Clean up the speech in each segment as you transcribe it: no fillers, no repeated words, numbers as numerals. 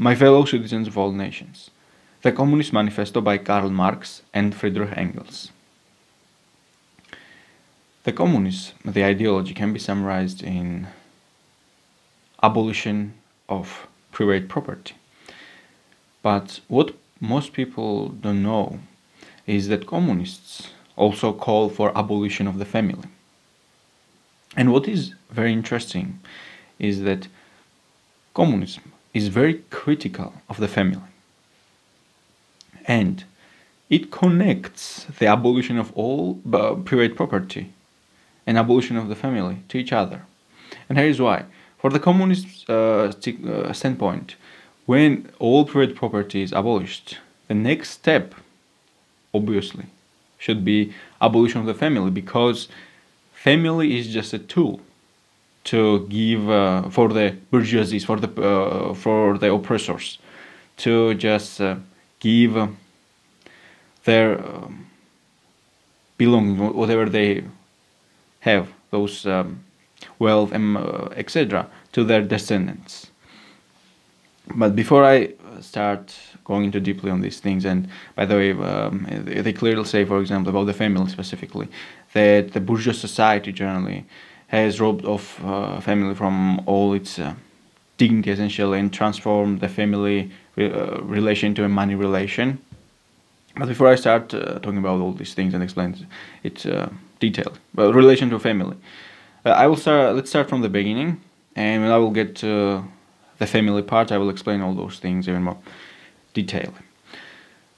My fellow citizens of all nations, the Communist Manifesto by Karl Marx and Friedrich Engels. The communism, the ideology, can be summarized in abolition of private property. But what most people don't know is that communists also call for abolition of the family. And what is very interesting is that communism is very critical of the family. And it connects the abolition of all private property and abolition of the family to each other. And here is why. For the communist standpoint, when all private property is abolished, the next step, obviously, should be abolition of the family, because family is just a tool to give for the bourgeoisie, for the oppressors, to just give their belonging, whatever they have, those wealth and etc., to their descendants. But before I start going into deeply on these things, and by the way, they clearly say, for example, about the family specifically, that the bourgeois society generally has robbed off family from all its dignity, essentially, and transformed the family relation to a money relation. But before I start talking about all these things and explain it detailed, well, relation to family, let's start from the beginning, and when I will get to the family part, I will explain all those things even more detailed.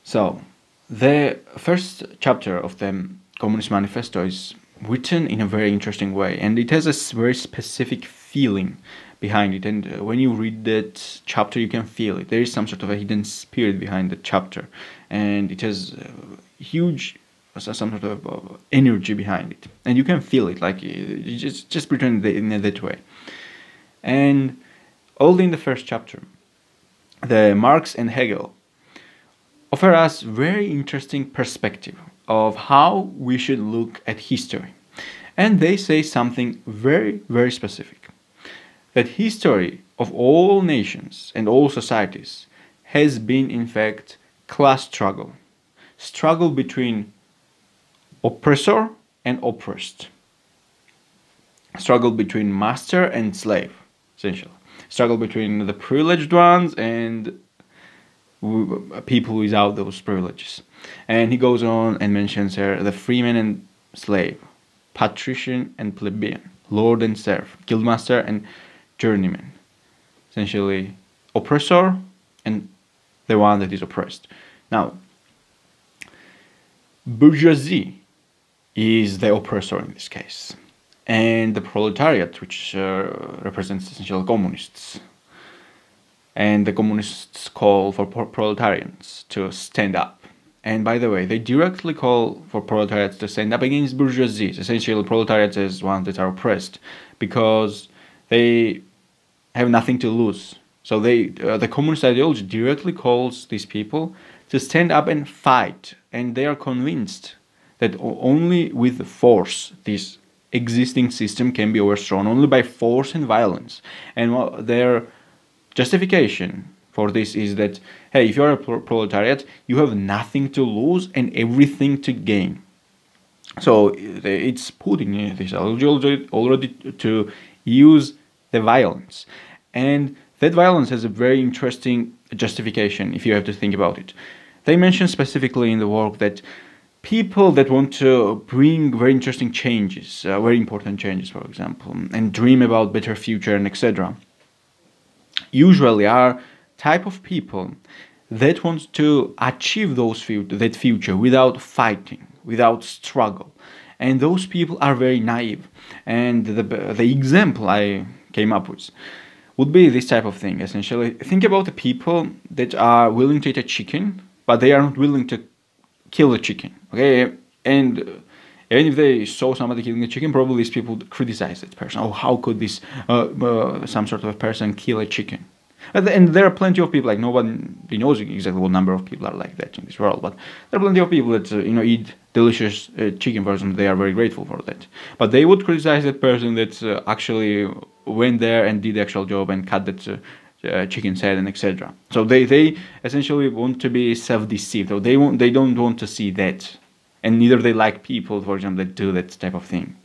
So, the first chapter of the Communist Manifesto is written in a very interesting way, and it has a very specific feeling behind it. And when you read that chapter, you can feel it. There is some sort of a hidden spirit behind the chapter, and it has huge, some sort of energy behind it, and you can feel it, like you just written in that way. And only in the first chapter, the Marx and Hegel offer us very interesting perspective of how we should look at history. And they say something very, very specific. That history of all nations and all societies has been, in fact, class struggle. Struggle between oppressor and oppressed. Struggle between master and slave, essentially. Struggle between the privileged ones and people without those privileges. And he goes on and mentions here the freeman and slave, patrician and plebeian, lord and serf, guildmaster and journeyman. Essentially, oppressor and the one that is oppressed. Now, bourgeoisie is the oppressor in this case, and the proletariat, which represents essentially communists. And the communists call for proletarians to stand up. And by the way, they directly call for proletariats to stand up against bourgeoisie. Essentially, proletariats is ones that are oppressed because they have nothing to lose. So the communist ideology directly calls these people to stand up and fight. And they are convinced that only with force this existing system can be overthrown, only by force and violence. And their justification for this is that, hey, if you're a proletariat, you have nothing to lose and everything to gain. So it's putting this ideology already to use the violence. And that violence has a very interesting justification if you have to think about it. They mention specifically in the work that people that want to bring very interesting changes, very important changes, for example, and dream about better future and etc., usually are type of people that want to achieve that future without fighting, without struggle. And those people are very naive. And the example I came up with would be this type of thing, essentially. Think about the people that are willing to eat a chicken, but they are not willing to kill a chicken, okay? And even if they saw somebody killing a chicken, probably these people criticize that person. Oh, how could this some sort of a person kill a chicken? And there are plenty of people, like nobody knows exactly what number of people are like that in this world, but there are plenty of people that eat delicious chicken for them. They are very grateful for that. But they would criticize that person that actually went there and did the actual job and cut that chicken's head and etc. So they essentially want to be self-deceived, or they don't want to see that, and neither they like people, for example, that do that type of thing,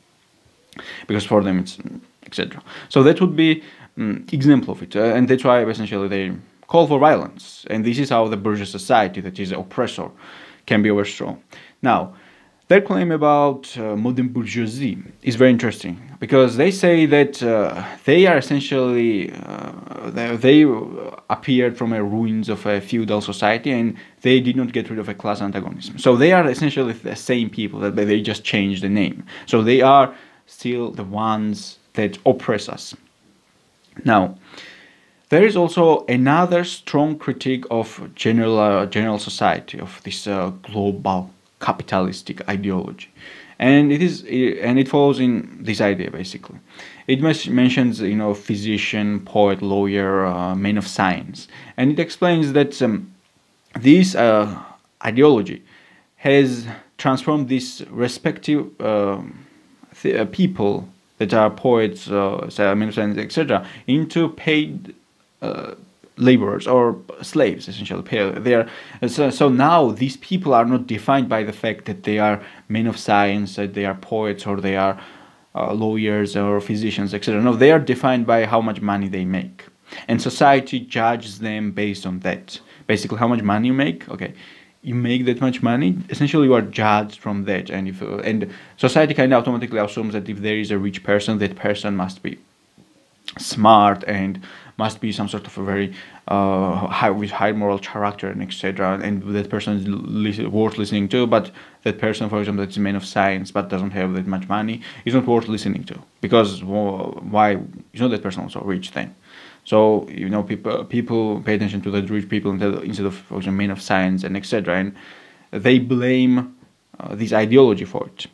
because for them it's etc. So that would be example of it, and that's why essentially they call for violence, and this is how the bourgeois society, that is oppressor, can be overthrown. Now, their claim about modern bourgeoisie is very interesting, because they say that they are essentially they appeared from a ruins of a feudal society, and they did not get rid of a class antagonism. So they are essentially the same people, that they just changed the name. So they are still the ones that oppress us. Now, there is also another strong critique of general society, of this global capitalistic ideology, and it follows in this idea basically. It mentions, physician, poet, lawyer, man of science, and it explains that this ideology has transformed these respective people that are poets, men of science, etc., into paid laborers or slaves, essentially. So now these people are not defined by the fact that they are men of science, that they are poets, or they are lawyers or physicians, etc. No, they are defined by how much money they make, and society judges them based on that. Basically, how much money you make. Okay, you make that much money. Essentially, you are judged from that, and society kind of automatically assumes that if there is a rich person, that person must be smart and must be some sort of a very high moral character and etc. And that person is worth listening to. But that person, for example, that's a man of science but doesn't have that much money, is not worth listening to, because why is not that person also rich then? So people pay attention to the rich people instead of, for example, men of science and etc. And they blame this ideology for it.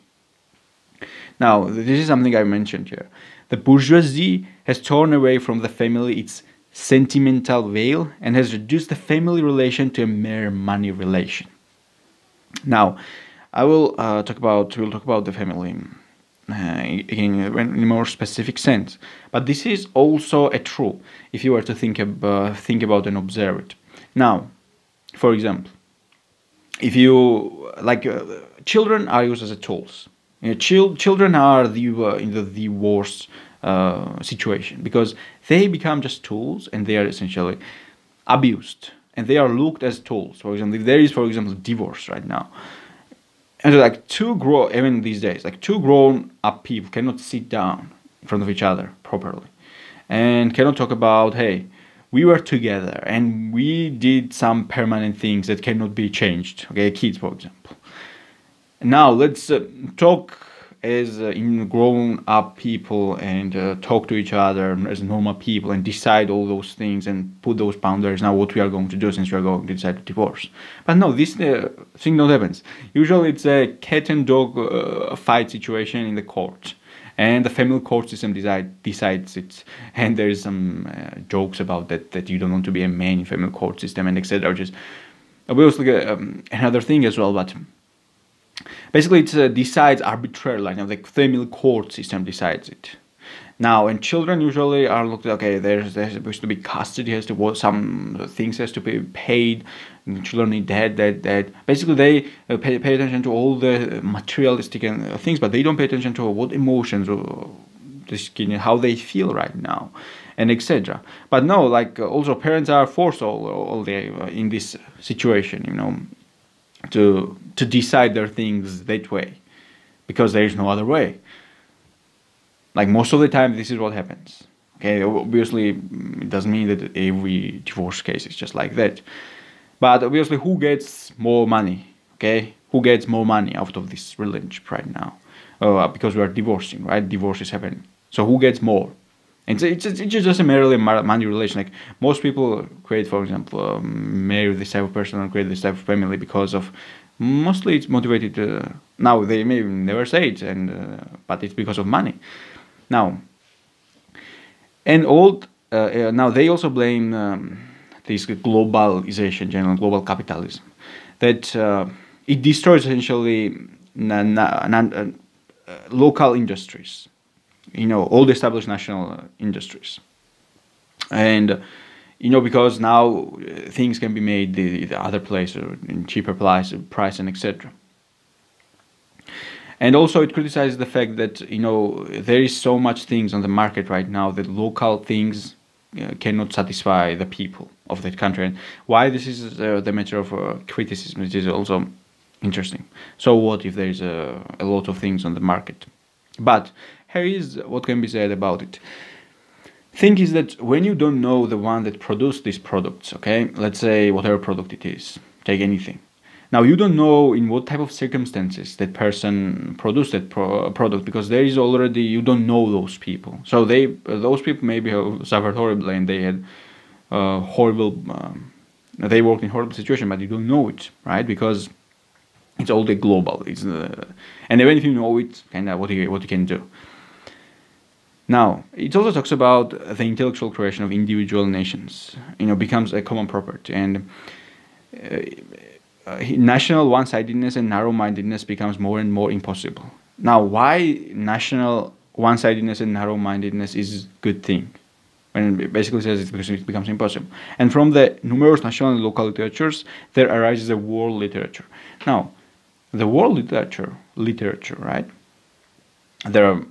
Now, this is something I mentioned here. The bourgeoisie has torn away from the family its sentimental veil and has reduced the family relation to a mere money relation. Now, we'll talk about the family in a more specific sense, but this is also a true if you were to think about and observe it. Now, for example, if you children are used as tools. Children are the worst situation, because they become just tools, and they are essentially abused, and they are looked as tools. For example, if there is, for example, divorce right now, and even these days, two grown up people cannot sit down in front of each other properly, and cannot talk about, hey, we were together and we did some permanent things that cannot be changed. Okay, kids, for example. Now let's talk as grown-up people, and talk to each other as normal people, and decide all those things and put those boundaries. Now, what we are going to do, since we are going to decide to divorce. But no, this thing not happens. Usually, it's a cat and dog fight situation in the court, and the family court system decides it. And there is some jokes about that you don't want to be a man in family court system and etc. Which is obviously another thing as well, but. Basically, it decides arbitrarily. The family court system decides it. Now, and children usually are looked at, okay, there's supposed to be custody, some things has to be paid, children need that. Basically, they pay attention to all the materialistic things, but they don't pay attention to what emotions or how they feel right now, and etc. But no, also parents are forced all day in this situation, to decide their things that way, because there is no other way. Most of the time, this is what happens. Okay, obviously, it doesn't mean that every divorce case is just like that. But obviously, who gets more money? Okay, who gets more money out of this relationship right now? Because we are divorcing, right? Divorce is happening. So who gets more? And it's just a merely money relation. Most people create, for example, marry this type of person or create this type of family because of, mostly it's motivated. Now they may never say it, but it's because of money. Now, and now they also blame this globalization, general global capitalism, that it destroys essentially local industries. All the established national industries, and because now things can be made the other place or in cheaper price and etc. And also it criticizes the fact that there is so much things on the market right now that local things cannot satisfy the people of that country. And why this is the matter of criticism, it is also interesting. So what if there is a lot of things on the market? But here is what can be said about it. Thing is that when you don't know the one that produced these products, okay, let's say whatever product it is, take anything. Now you don't know in what type of circumstances that person produced that product, because there is already, you don't know those people. So those people maybe have suffered horribly and they had horrible, they worked in horrible situation, but you don't know it, right? Because it's all the global. And even if you know it, kind of what you can do. Now, it also talks about the intellectual creation of individual nations, becomes a common property, and national one-sidedness and narrow-mindedness becomes more and more impossible. Now, why national one-sidedness and narrow-mindedness is a good thing? And it basically says it's because it becomes impossible. And from the numerous national and local literatures, there arises a world literature. Now, the world literature, right? There are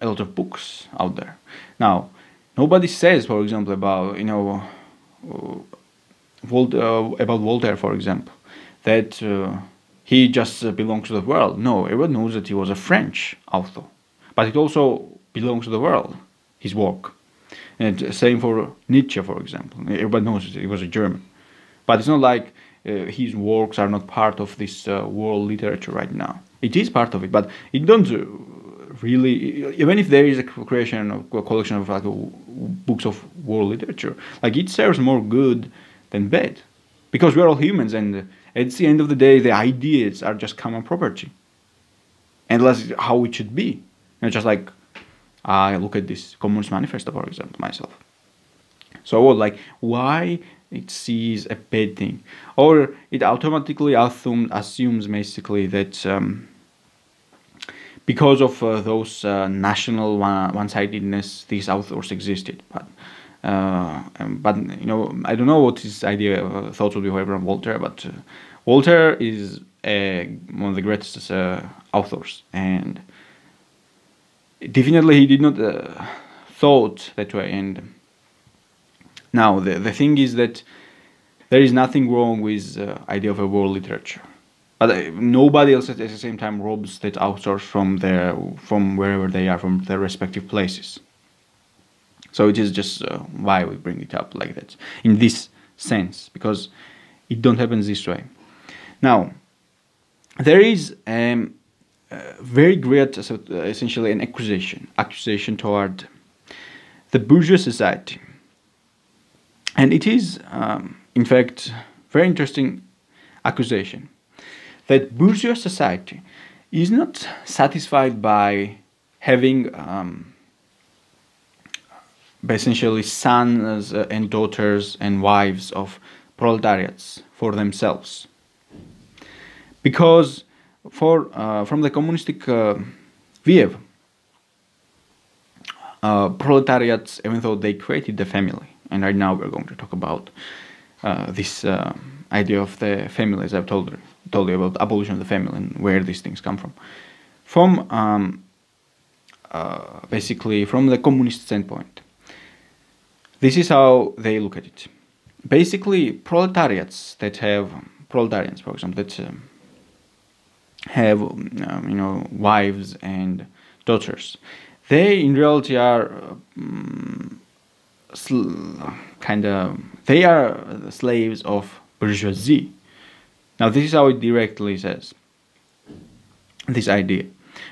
a lot of books out there. Now, nobody says, for example, about about Voltaire, for example, that he just belongs to the world. No, everyone knows that he was a French author, but it also belongs to the world, his work. And same for Nietzsche, for example. Everybody knows that he was a German, but it's not like his works are not part of this world literature right now. It is part of it, but it don't really, even if there is a creation of a collection of books of world literature, it serves more good than bad, because we are all humans, and at the end of the day, the ideas are just common property, and that's how it should be. Just like I look at this Communist Manifesto, for example, myself. So why it sees a bad thing, or it automatically assumes basically that because of those national one-sidedness, these authors existed. But I don't know what his thoughts would be, however, on Voltaire. But Voltaire is one of the greatest authors, and definitely he did not thought that way. And now the thing is that there is nothing wrong with the idea of a world literature. But nobody else at the same time robs that authors from wherever they are, from their respective places. So it is just why we bring it up like that, in this sense, because it don't happen this way. Now, there is very great, essentially an accusation toward the bourgeois society. And it is, in fact, very interesting accusation, that bourgeois society is not satisfied by having essentially sons and daughters and wives of proletariats for themselves. Because from the communistic view, proletariats, even though they created the family, and right now we're going to talk about this idea of the family, as I've told you about abolition of the family and where these things come from basically from the communist standpoint. This is how they look at it. Basically, proletarians, for example, that have wives and daughters, they in reality are they are the slaves of bourgeoisie. Now this is how it directly says this idea,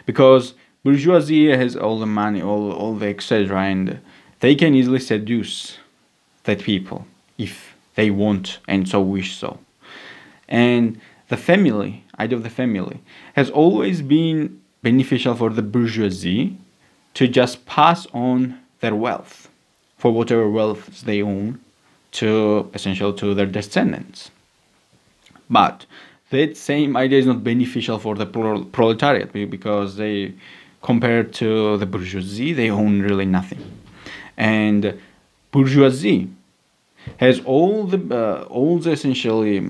because bourgeoisie has all the money, all the etc., and they can easily seduce that people if they want and so wish so. And the family, idea of the family, has always been beneficial for the bourgeoisie to just pass on their wealth, for whatever wealth they own, to essentially to their descendants. But that same idea is not beneficial for the proletariat, because they, compared to the bourgeoisie, they own really nothing. And bourgeoisie has all the essentially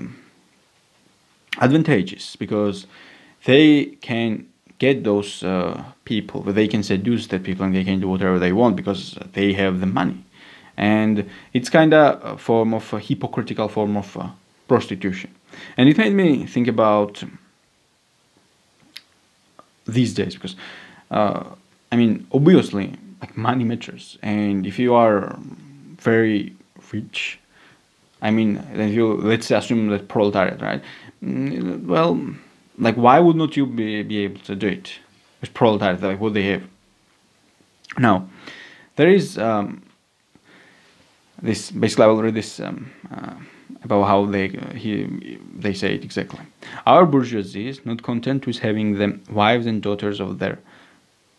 advantages, because they can get those people, they can seduce the people, and they can do whatever they want because they have the money. And it's kind of a form of a hypocritical form of prostitution. And it made me think about these days, because I mean, obviously, like, money matters, and if you are very rich, I mean, if you, let's assume that proletariat, right? Well, like, why would not you be able to do it with proletariat, like what they have? Now, there is this, basically I will read this about how they say it exactly. Our bourgeoisie is not content with having the wives and daughters of their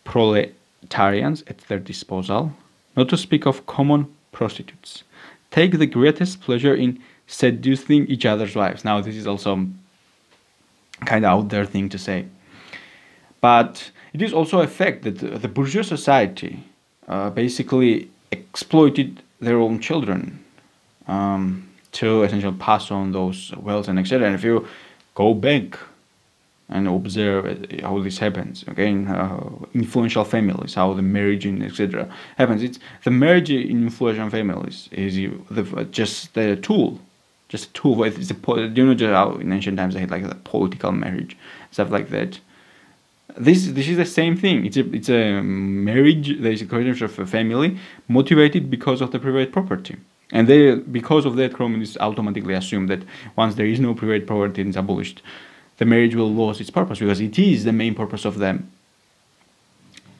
proletarians at their disposal, not to speak of common prostitutes. Take the greatest pleasure in seducing each other's wives. Now, this is also kind of out there thing to say, but it is also a fact that the bourgeois society basically exploited their own children to essentially pass on those wealth and etc. And if you go back and observe how this happens, again, influential families, how the marriage and etc. happens. It's the marriage in influential families is just a tool. Just a tool. It's you know, just how in ancient times they had like a political marriage, stuff like that. This is the same thing. It's a marriage. There is a creation of a family motivated because of the private property, and they, because of that, communists automatically assume that once there is no private property and it's abolished, the marriage will lose its purpose, because it is the main purpose of the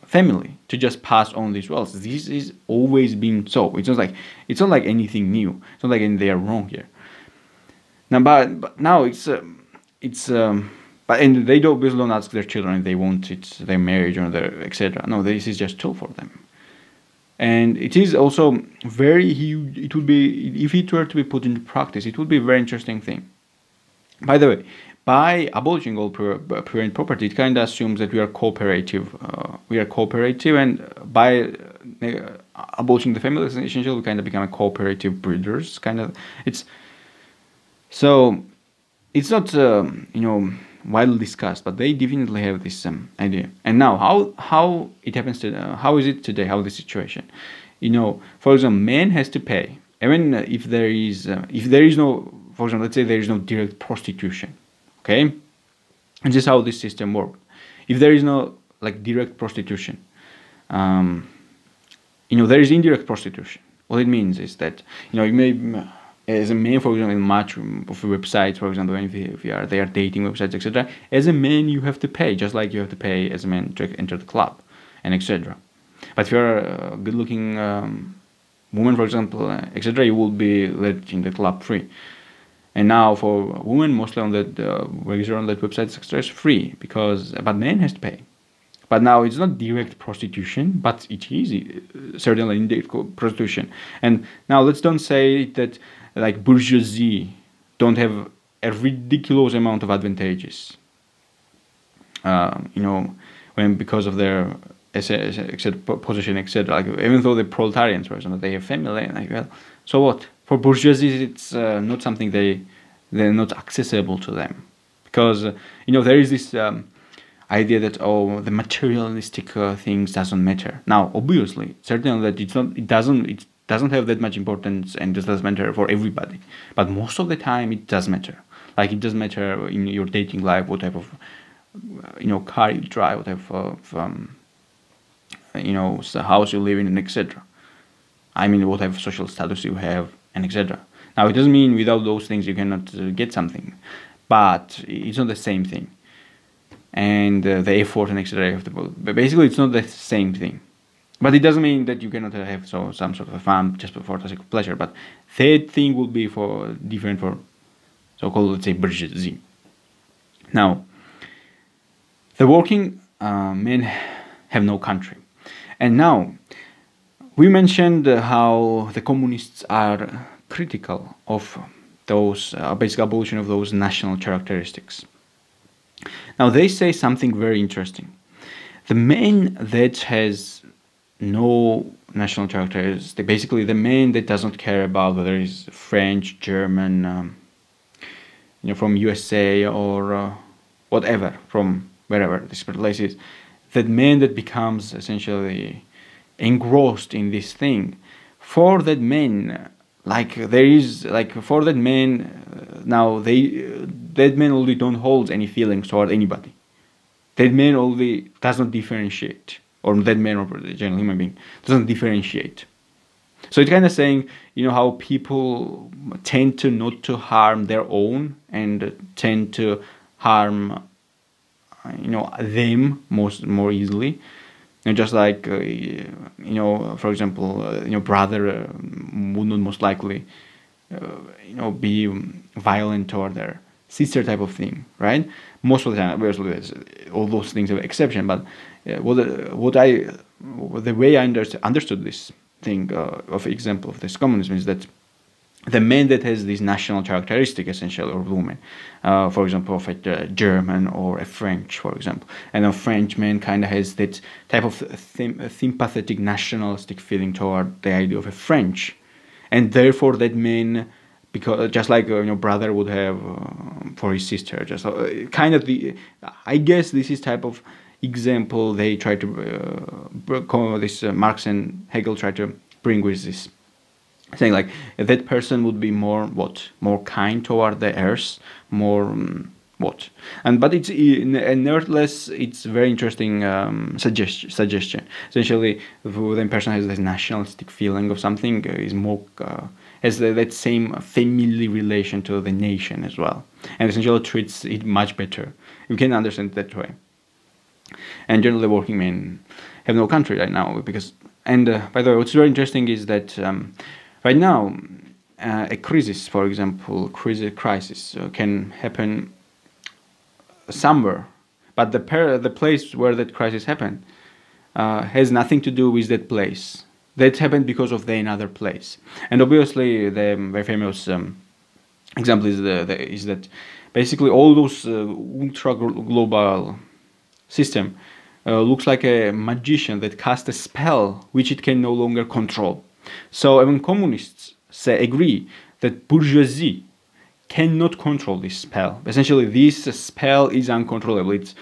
family to just pass on this wealth. This is always been so. It's not like anything new. It's not like they are wrong here. Now, but now but and they don't ask their children if they want it, their marriage or their etc. No, this is just tool for them. And it is also very huge. It would be, if it were to be put into practice, it would be a very interesting thing. By the way, by abolishing all private property, it kind of assumes that we are cooperative. And by abolishing the family, essentially, we kind of become a cooperative breeders. Kind of, it's not widely discussed, but they definitely have this idea. And now, how it happens how is it today? How is the situation? For example, man has to pay, even if there is no, for example, let's say there is no direct prostitution. Okay, and this is how this system works. If there is no like direct prostitution, there is indirect prostitution. What it means is that you may, as a man, for example, in much of websites, for example, if they are dating websites, etc. As a man, you have to pay, just like you have to pay as a man to enter the club, and etc. But if you are a good-looking woman, for example, etc., you will be let in the club free. And now for women, mostly on that register on that website, etc., is free, but men has to pay. But now it's not direct prostitution, but it is certainly indirect prostitution. And now let's don't say that like bourgeoisie don't have a ridiculous amount of advantages. When because of their position, etc. Like, even though the proletarians, for example, they have family, like, well, so what? For bourgeoisie, it's not something they're not accessible to them, because there is this idea that the materialistic things doesn't matter. Now, obviously, certainly that it doesn't have that much importance, and it doesn't matter for everybody. But most of the time, it does matter. Like, it does matter in your dating life, what type of car you drive, what type of house you live in, and etc. I mean, what type of social status you have, and etc. Now, it doesn't mean without those things you cannot get something, but it's not the same thing. And the effort and etc. But basically, it's not the same thing. But it doesn't mean that you cannot have some sort of fun just for the sake of pleasure. But that thing will be different for so-called, let's say, bourgeoisie. Now, the working men have no country. And now, we mentioned how the communists are critical of those basic abolition of those national characteristics. Now, they say something very interesting. The man that has no national characteristic. Basically, the man that doesn't care about whether he's French, German, from USA or whatever, from wherever this place is, that man that becomes essentially engrossed in this thing, for that man, like there is like for that man, now that man only don't hold any feelings toward anybody. That man only does not differentiate, or that man or the general human being doesn't differentiate. So it's kind of saying, how people tend to not to harm their own and tend to harm, them more easily. Just like, for example, brother would not most likely, be violent toward their sister type of thing, right? Most of the time, obviously, all those things are exception. But the way I understood this thing of example of this communism is that the man that has this national characteristic, essentially, or woman, for example, of a German or a French, for example, and a Frenchman kind of has that type of sympathetic nationalistic feeling toward the idea of a French, and therefore that man, because just like brother would have for his sister, just kind of I guess this is type of example they try to this Marx and Hegel try to bring with this, saying like that person would be more kind toward the earth, more but it's nevertheless it's very interesting suggestion. Essentially, the person has this nationalistic feeling of something, is more has that same family relation to the nation as well, and essentially treats it much better. You can understand it that way. And generally, working men have no country right now because. And by the way, what's very interesting is that right now a crisis, for example, crisis can happen somewhere, but the place where that crisis happened has nothing to do with that place. That happened because of another place. And obviously, the very famous example is that basically all those ultra global system looks like a magician that casts a spell which it can no longer control. So even communists agree that bourgeoisie cannot control this spell. Essentially, this spell is uncontrollable. It's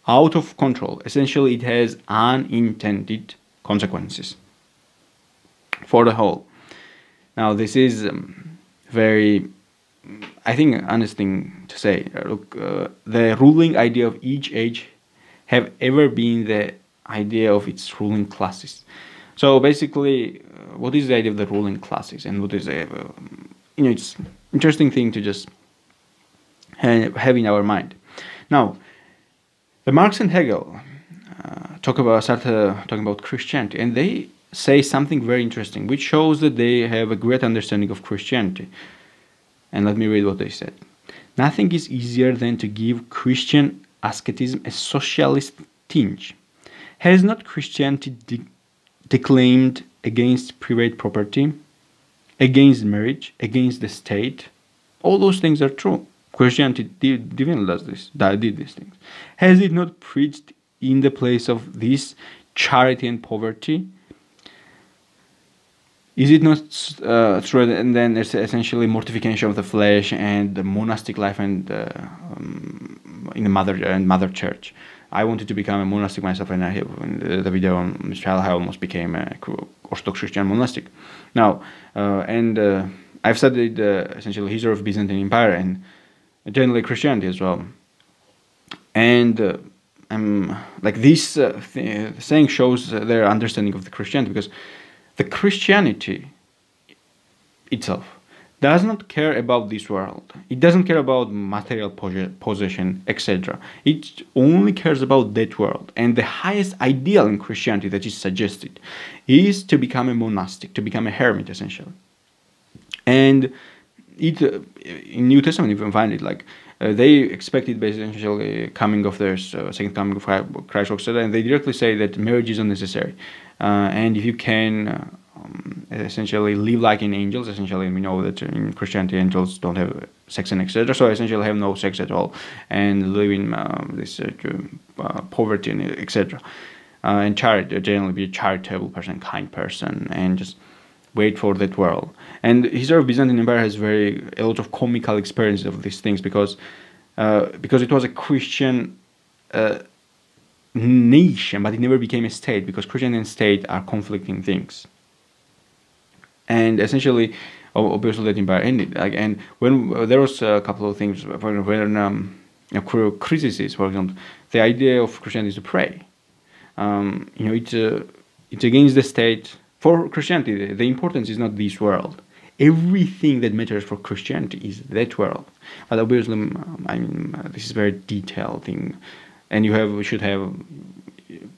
out of control. Essentially, it has unintended consequences for the whole. Now, this is very, I think, honest thing to say. Look, the ruling idea of each age have ever been the idea of its ruling classes. So basically, what is the idea of the ruling classes, and what is it's interesting thing to just have in our mind. Now, the Marx and Hegel start talking about Christianity, and they say something very interesting, which shows that they have a great understanding of Christianity. And let me read what they said. Nothing is easier than to give Christian asceticism a socialist tinge. Has not Christianity declaimed against private property, against marriage, against the state? All those things are true. Christianity did these things. Has it not preached in the place of this charity and poverty? Is it not true? And then there's essentially mortification of the flesh and the monastic life and in the mother church. I wanted to become a monastic myself, and I have in the video on this channel I almost became a Orthodox Christian monastic. Now, I've studied essentially history of Byzantine Empire and generally Christianity as well. And I'm like this saying shows their understanding of the Christianity, because the Christianity itself does not care about this world. It doesn't care about material possession, etc. It only cares about that world. And the highest ideal in Christianity that is suggested is to become a monastic, to become a hermit, essentially. And it in New Testament you can find it like they expected basically coming of their second coming of Christ, etc. And they directly say that marriage is unnecessary. And if you can essentially live like in angels, essentially, and we know that in Christianity angels don't have sex and etc. So essentially have no sex at all and live in this poverty and etc. and generally be a charitable person, kind person, and just wait for that world. And history of Byzantine Empire has a lot of comical experiences of these things because it was a Christian nation, but it never became a state because Christian and state are conflicting things. And essentially, obviously, that empire ended. Like, and when there was a couple of things when criticism, for example, the idea of Christianity is to pray. It's against the state. For Christianity, the importance is not this world. Everything that matters for Christianity is that world. But obviously, this is a very detailed thing, and you should have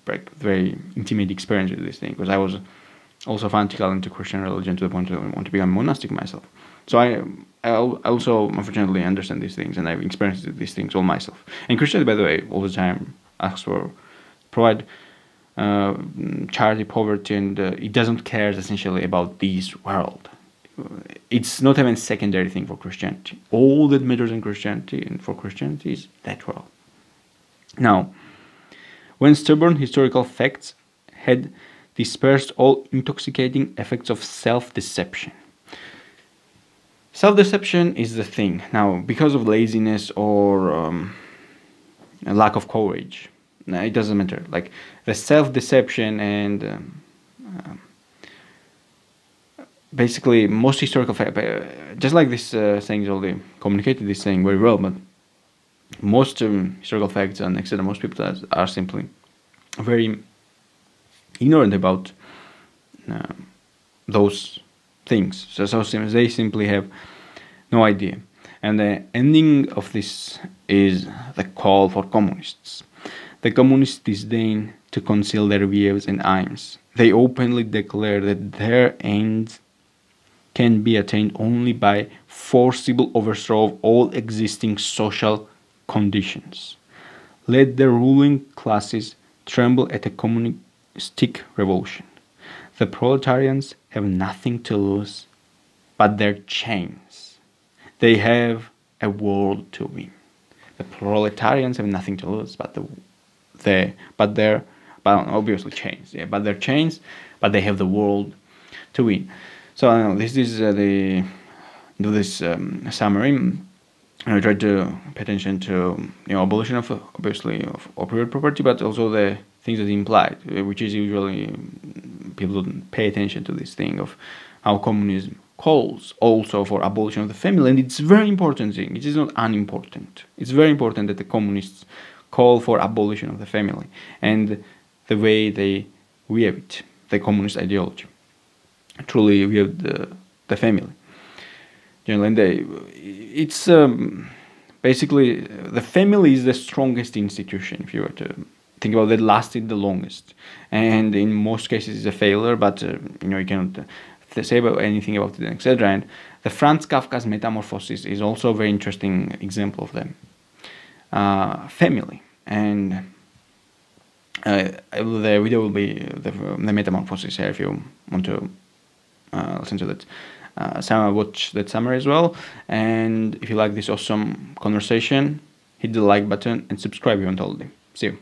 like very intimate experience with this thing. Because I was also fanatical into Christian religion to the point that I want to become monastic myself. So I also unfortunately understand these things, and I've experienced these things all myself. And Christianity, by the way, all the time asks for provide charity, poverty, and it doesn't care essentially about this world. It's not even a secondary thing for Christianity. All that matters in Christianity and for Christianity is that world. Now, when stubborn historical facts had dispersed all intoxicating effects of self-deception. Self-deception is the thing. Now, because of laziness or a lack of courage, it doesn't matter. Like the self-deception and basically most historical facts, just like this saying is already communicated this saying very well, but most historical facts and etc. most people are simply very ignorant about those things. So they simply have no idea. And the ending of this is the call for communists. The communists disdain to conceal their views and aims. They openly declare that their ends can be attained only by forcible overthrow of all existing social conditions. Let the ruling classes tremble at a communistic revolution. The proletarians have nothing to lose but their chains. They have a world to win. The proletarians have nothing to lose but obviously chains. Yeah, but their chains, but they have the world to win. So this is this summary. I tried to pay attention to abolition of obviously of private property, but also the things that implied, which is usually people don't pay attention to this thing of how communism calls also for abolition of the family, and it's a very important thing. It is not unimportant. It's very important that the communists call for abolition of the family and the way they view it, the communist ideology. Truly view the family. Generally, it's basically the family is the strongest institution. If you were to think about it, lasted the longest, and in most cases it's a failure. But you cannot say about anything about it, etc. And the Franz Kafka's Metamorphosis is also a very interesting example of them. Family, and the video will be the Metamorphosis here if you want to listen to that. Watch that summary as well, and if you like this awesome conversation, hit the like button and subscribe if you haven't already. See you.